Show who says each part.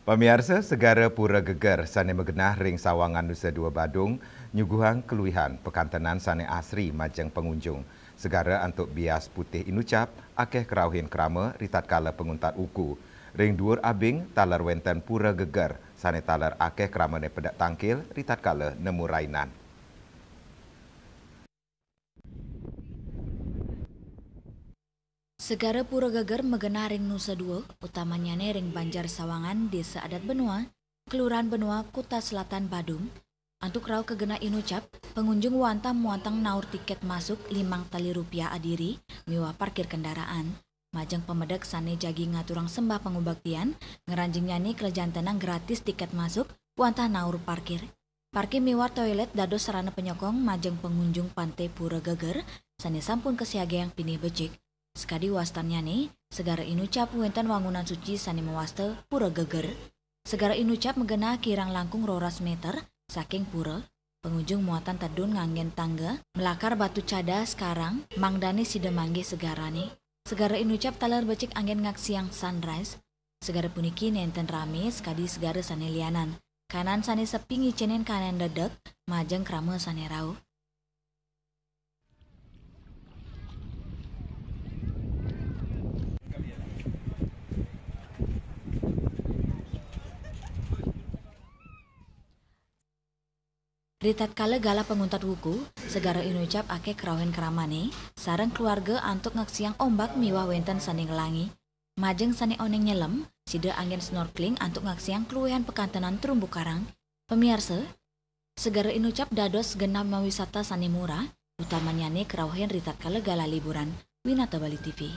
Speaker 1: Pemirsa Segara Pura Geger sane megenah ring Sawangan Nusa Dua Badung nyuguhang keluihan pekantenan sane asri majeng pengunjung. Segara antuk bias putih inucap akeh kerauhin kerama ritat kala penguntat uku. Ring dhuwur abing talar wenten Pura Geger sane talar akeh keramane pedak tangkil ritat kala nemu rainan.
Speaker 2: Segara Pura Geger megenah ring Nusa Dua, utamanya ring Banjar Sawangan, Desa Adat Benua, Kelurahan Benua, Kuta Selatan Badung. Antuk rau kegena inucap, pengunjung wantah muantang naur tiket masuk Rp5 adiri, miwa parkir kendaraan. Majeng pemedek sane jagi ngaturang sembah pengubaktian, ngeranjing nyani kelejan tenang gratis tiket masuk, wantah naur parkir. Parkir miwa toilet dados sarana penyokong majeng pengunjung pantai Pura Geger, sane sampun kesiaga yang pinih becik. Sekadi wastannya nih, segara inucap wenten wangunan suci sani mewaste Pura Geger. Segara inucap megena kirang langkung roras meter saking pura. Pengunjung muatan tedun nganggen tangga, melakar batu cada sekarang, mangdani sidemangge segara nih. Segara inucap talar becik angin ngak siang sunrise. Segara puniki nenten rame sekadi segara sani lianan. Kanan sani sepi ngicenen kanan dedek, majeng krama sani rau. Ritat kala gala penguntat wuku, segara inucap ake kerawen keramane, sareng keluarga antuk ngaksiang ombak miwah wenten sani ngelangi. Majeng sani oneng nyelem, sida angin snorkeling antuk ngaksiang keluihan pekantenan terumbu karang. Pemirsa, segara inucap dados genap wisata sani murah, utamanya ne kerauhen ritat kala gala liburan. Winata Bali TV.